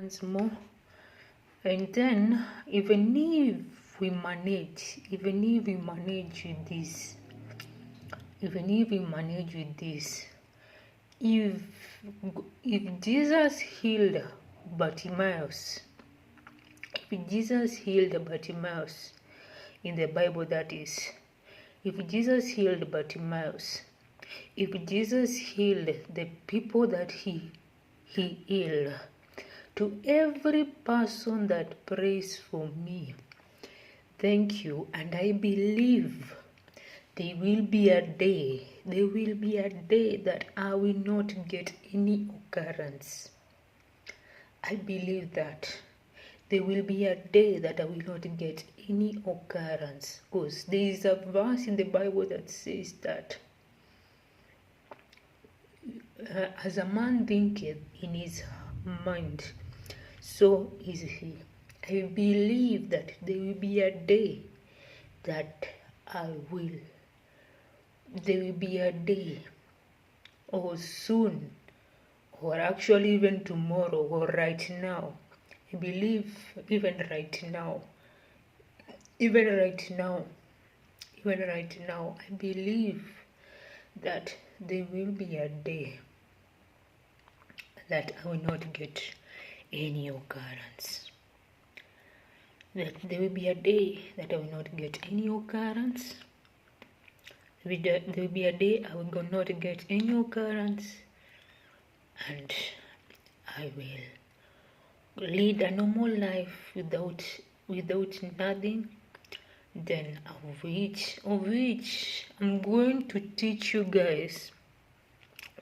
once more. And then even if we manage with this, if Jesus healed Bartimaeus, in the Bible, that is, if Jesus healed Bartimaeus, if Jesus healed the people that he healed, to every person that prays for me, thank you, and I believe there will be a day that I will not get any occurrence. I believe that there will be a day that I will not get any occurrence, because there is a verse in the Bible that says that as a man thinketh in his mind, so is he. I believe that there will be a day that there will be a day, or soon, or actually even tomorrow, or right now. I believe even right now, I believe that there will be a day that I will not get any occurrence. That there will be a day that I will not get any occurrence. There will be a day I will not get any occurrence, and I will lead a normal life without nothing. Then of which I'm going to teach you guys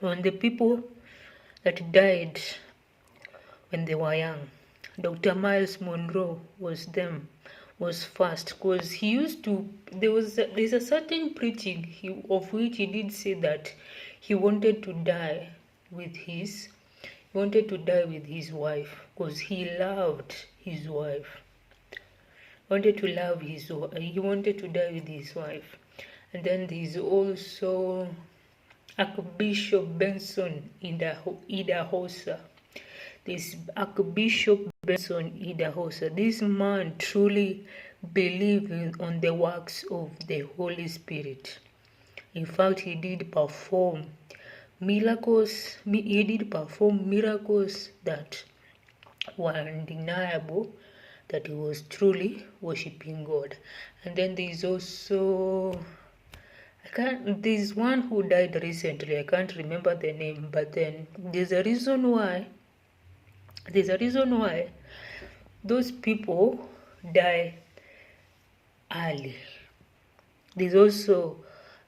on the people that died when they were young. Dr. Miles Monroe was first, because he used to, there's a certain preaching of which he did say that he wanted to die with his wife, because he loved his wife. He wanted to die with his wife. And then there's also Archbishop Benson Idahosa. This Archbishop Benson Idahosa, this man truly believed on the works of the Holy Spirit. In fact, he did perform miracles. That were undeniable, that he was truly worshiping God. And then there's also, there's one who died recently. I can't remember the name, but then there's a reason why those people die early. There's also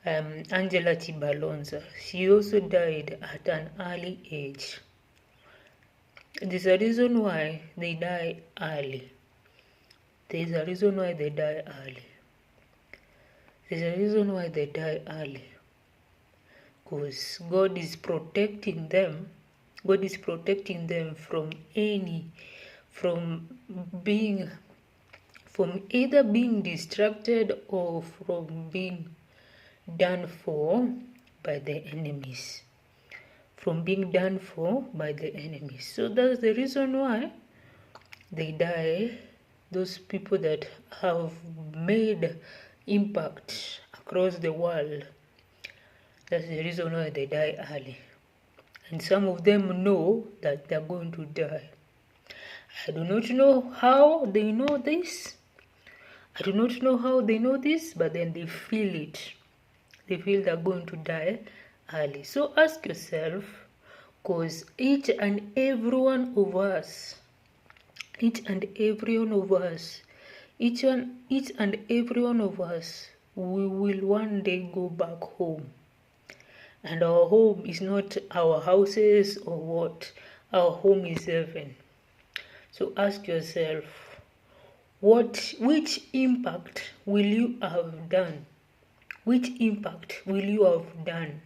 Angela Chibalonza. She also died at an early age. There's a reason why they die early. Because God is protecting them. From either being distracted or from being done for by the enemies. So that's the reason why they die. Those people that have made impact across the world, that's the reason why they die early. And some of them know that they're going to die. I do not know how they know this. But then they feel it. They feel they're going to die early. So ask yourself, because each and every one of us, we will one day go back home. And our home is not our houses or what. Our home is heaven. So ask yourself, which impact will you have done? Which impact will you have done?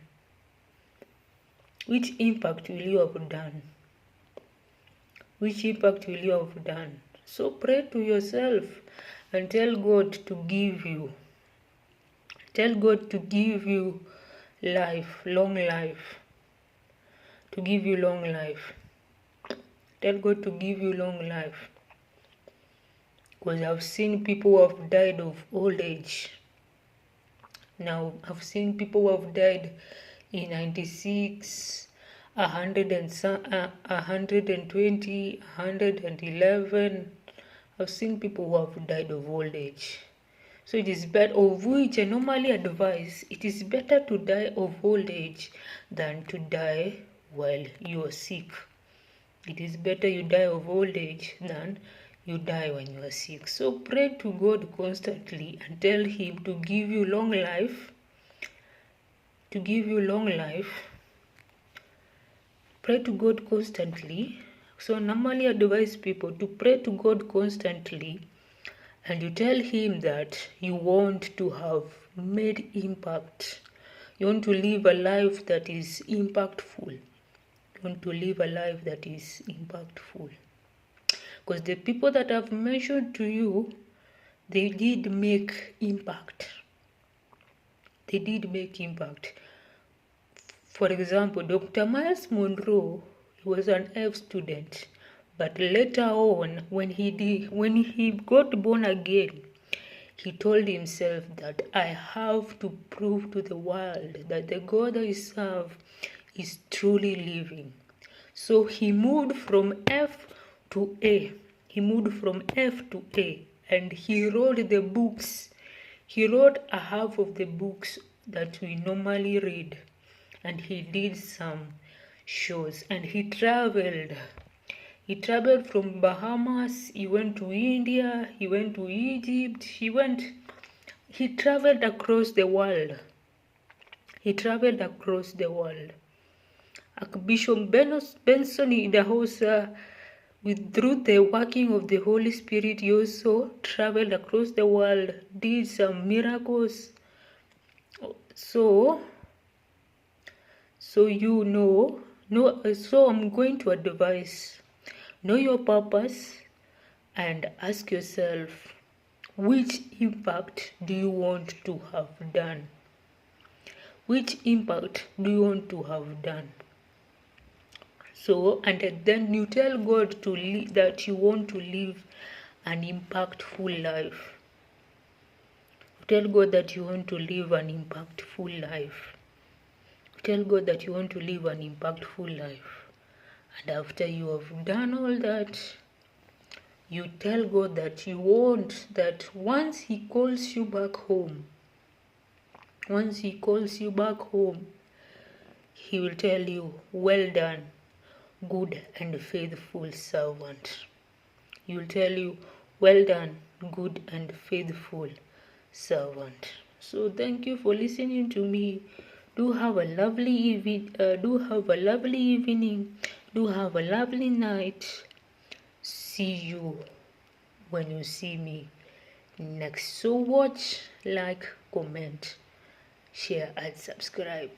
So pray to yourself and tell God to give you. Long life. Tell God to give you long life. Because I've seen people who have died of old age. Now, I've seen people who have died in 96, 120, 111. I've seen people who have died of old age. So it is better, of which I normally advise, it is better to die of old age than to die while you are sick. It is better you die of old age than you die when you are sick. So pray to God constantly and tell Him to give you long life. To give you long life. Pray to God constantly. So I normally advise people to pray to God constantly, and you tell Him that you want to have made impact. You want to live a life that is impactful. You want to live a life that is impactful. Because the people that I've mentioned to you, they did make impact. They did make impact. For example, Dr. Miles Monroe, he was an F student, but later on, when he got born again, he told himself that I have to prove to the world that the God I serve is truly living. So he moved from F to A. He moved from F to A, and he wrote the books. He wrote a half of the books that we normally read, and he did some shows, and he traveled. He traveled from Bahamas, he went to India, he went to Egypt, he traveled across the world. He traveled across the world. Archbishop Benson Idahosa, through the working of the Holy Spirit, he also traveled across the world, did some miracles. So I'm going to advise, know your purpose and ask yourself, which impact do you want to have done? Which impact do you want to have done? So, and then you tell God that you want to live an impactful life. Tell God that you want to live an impactful life. Tell God that you want to live an impactful life. And after you have done all that, you tell God that you want that once He calls you back home, He will tell you, well done, good and faithful servant. He will tell you, well done, good and faithful servant. So thank you for listening to me. Do have a lovely evening. Do have a lovely night. See you when you see me next. So watch, like, comment, share and subscribe.